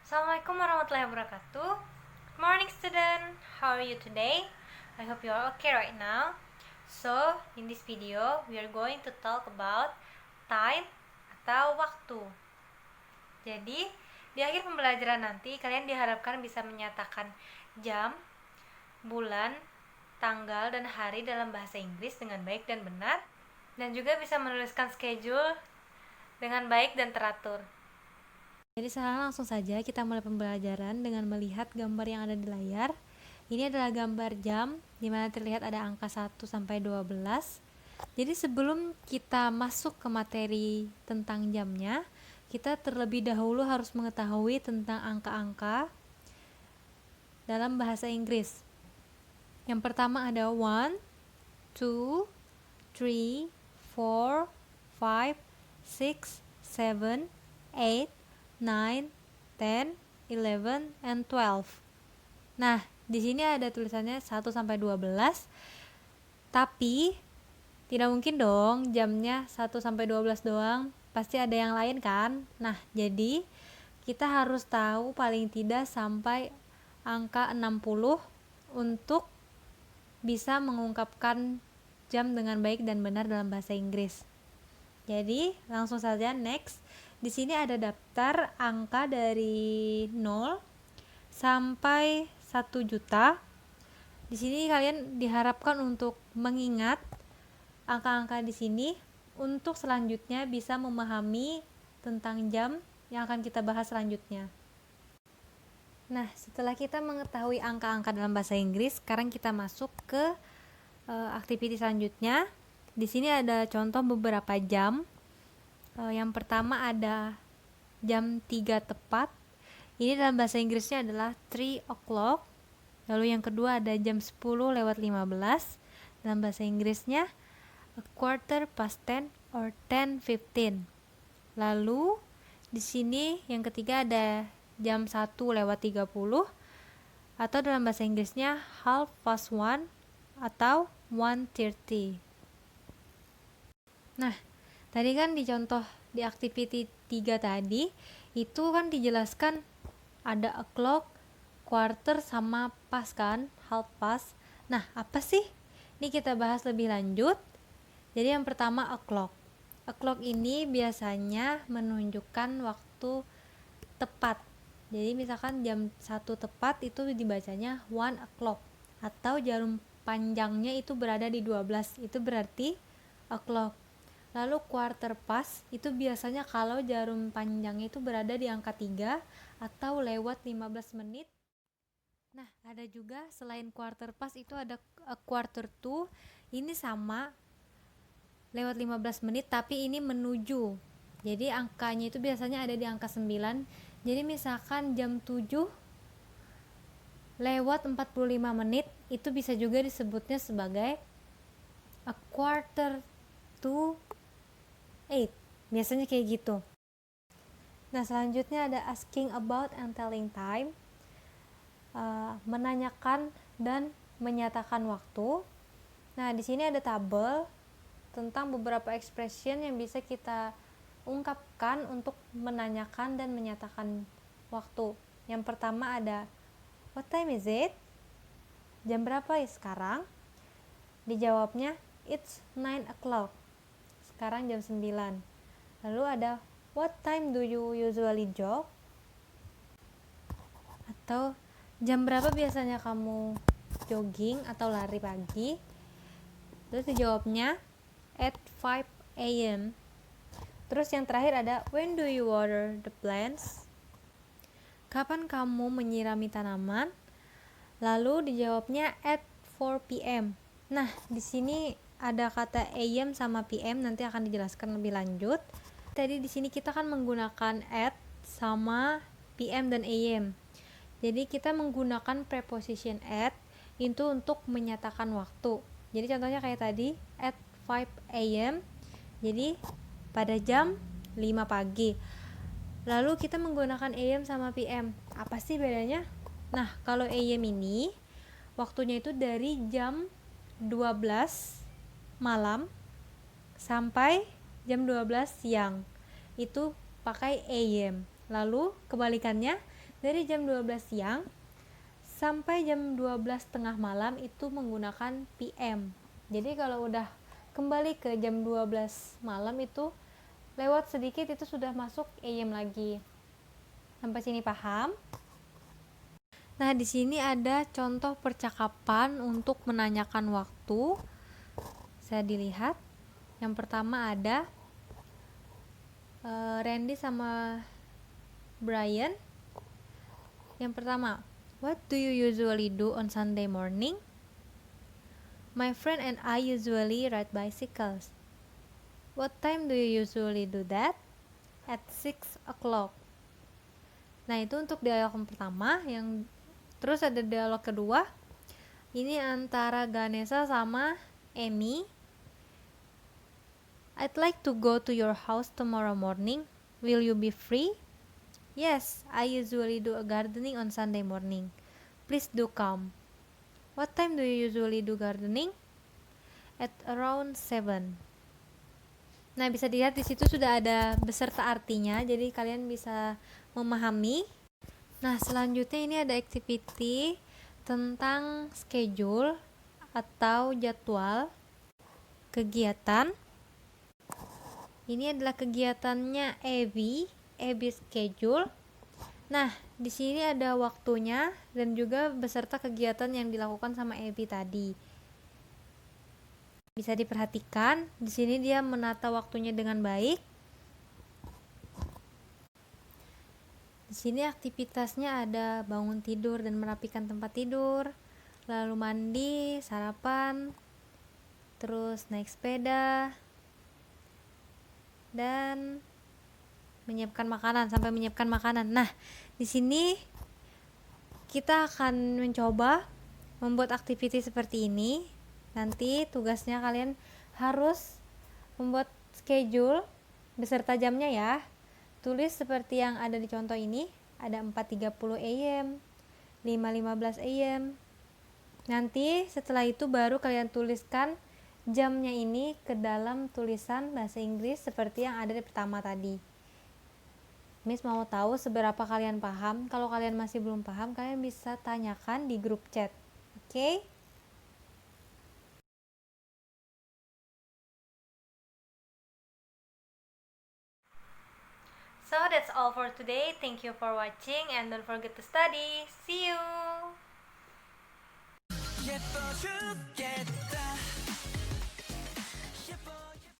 Assalamualaikum warahmatullahi wabarakatuh. Good morning student. How are you today? I hope you are okay right now. So, in this video, we are going to talk about time atau waktu. Jadi, di akhir pembelajaran nanti, kalian diharapkan bisa menyatakan jam, bulan, tanggal, dan hari dalam bahasa Inggris dengan baik dan benar, dan juga bisa menuliskan schedule dengan baik dan teratur. Jadi sekarang langsung saja kita mulai pembelajaran dengan melihat gambar yang ada di layar. Ini adalah gambar jam, di mana terlihat ada angka 1 sampai 12. Jadi sebelum kita masuk ke materi tentang jamnya, kita terlebih dahulu harus mengetahui tentang angka-angka dalam bahasa Inggris. Yang pertama ada 1, 2, 3, 4, 5, 6, 7, 8, 9, 10, 11, and 12. Nah, di sini ada tulisannya 1 sampai 12. Tapi tidak mungkin dong jamnya 1 sampai 12 doang. Pasti ada yang lain kan? Nah, jadi kita harus tahu paling tidak sampai angka 60 untuk bisa mengungkapkan jam dengan baik dan benar dalam bahasa Inggris. Jadi, langsung saja next. Di sini ada daftar angka dari 0 sampai 1 juta. Di sini kalian diharapkan untuk mengingat angka-angka di sini untuk selanjutnya bisa memahami tentang jam yang akan kita bahas selanjutnya. Nah, setelah kita mengetahui angka-angka dalam bahasa Inggris, sekarang kita masuk ke aktiviti selanjutnya. Di sini ada contoh beberapa jam. Yang pertama ada jam 3 tepat. Ini dalam bahasa Inggrisnya adalah 3 o'clock. Lalu yang kedua ada jam 10 lewat 15. Dalam bahasa Inggrisnya a quarter past 10 or 10:15. Lalu di sini yang ketiga ada jam 1 lewat 30 atau dalam bahasa Inggrisnya half past 1 atau 1:30. Nah, tadi kan di contoh di activity 3 tadi itu kan dijelaskan ada o'clock, quarter sama past kan, half past. Nah, apa sih? Ini kita bahas lebih lanjut. Jadi yang pertama o'clock. O'clock ini biasanya menunjukkan waktu tepat. Jadi misalkan jam 1 tepat itu dibacanya 1 o'clock atau jarum panjangnya itu berada di 12. Itu berarti o'clock. Lalu quarter past itu biasanya kalau jarum panjangnya itu berada di angka 3 atau lewat 15 menit. Nah, ada juga selain quarter past itu ada quarter to. Ini sama lewat 15 menit tapi ini menuju. Jadi angkanya itu biasanya ada di angka 9. Jadi misalkan jam 7 lewat 45 menit itu bisa juga disebutnya sebagai a quarter to 8, biasanya kayak gitu. Nah, selanjutnya ada asking about and telling time, menanyakan dan menyatakan waktu. Nah, di sini ada tabel tentang beberapa expression yang bisa kita ungkapkan untuk menanyakan dan menyatakan waktu. Yang pertama ada what time is it? Jam berapa ya sekarang? Dijawabnya it's 9 o'clock. Sekarang jam 9. Lalu ada what time do you usually jog? Atau jam berapa biasanya kamu jogging atau lari pagi? Terus dijawabnya at 5 a.m. Terus yang terakhir ada when do you water the plants? Kapan kamu menyirami tanaman? Lalu dijawabnya at 4 p.m. Nah, di sini ada kata AM sama PM, nanti akan dijelaskan lebih lanjut. Tadi di sini kita kan menggunakan at sama PM dan AM. Jadi kita menggunakan preposition at itu untuk menyatakan waktu. Jadi contohnya kayak tadi at 5 AM. Jadi pada jam 5 pagi. Lalu kita menggunakan AM sama PM. Apa sih bedanya? Nah, kalau AM ini waktunya itu dari jam 12 malam sampai jam 12 siang. Itu pakai AM. Lalu kebalikannya dari jam 12 siang sampai jam 12 tengah malam itu menggunakan PM. Jadi kalau udah kembali ke jam 12 malam itu lewat sedikit itu sudah masuk AM lagi. Sampai sini paham? Nah, di sini ada contoh percakapan untuk menanyakan waktu. Saya dilihat. Yang pertama ada Randy sama Brian. Yang pertama, what do you usually do on Sunday morning? My friend and I usually ride bicycles. What time do you usually do that? At 6 o'clock. Nah, itu untuk dialog yang pertama. Terus ada dialog kedua. Ini antara Ganesha sama Amy. I'd like to go to your house tomorrow morning. Will you be free? Yes, I usually do a gardening on Sunday morning. Please do come. What time do you usually do gardening? At around 7. Nah, bisa dilihat di situ sudah ada beserta artinya, jadi kalian bisa memahami. Nah, selanjutnya ini ada activity tentang schedule atau jadwal kegiatan. Ini adalah kegiatannya Abby schedule. Nah, di sini ada waktunya dan juga beserta kegiatan yang dilakukan sama Abby tadi. Bisa diperhatikan, di sini dia menata waktunya dengan baik. Di sini aktivitasnya ada bangun tidur dan merapikan tempat tidur, lalu mandi, sarapan, terus naik sepeda, dan menyiapkan makanan sampai menyiapkan makanan. Nah, di sini kita akan mencoba membuat aktivitas seperti ini. Nanti tugasnya kalian harus membuat schedule beserta jamnya ya. Tulis seperti yang ada di contoh ini, ada 4.30 AM, 5.15 AM. Nanti setelah itu baru kalian tuliskan jamnya ini ke dalam tulisan bahasa Inggris seperti yang ada di pertama tadi. Miss mau tahu seberapa kalian paham. Kalau kalian masih belum paham, kalian bisa tanyakan di grup chat. Oke? So that's all for today. Thank you for watching and don't forget to study. See you!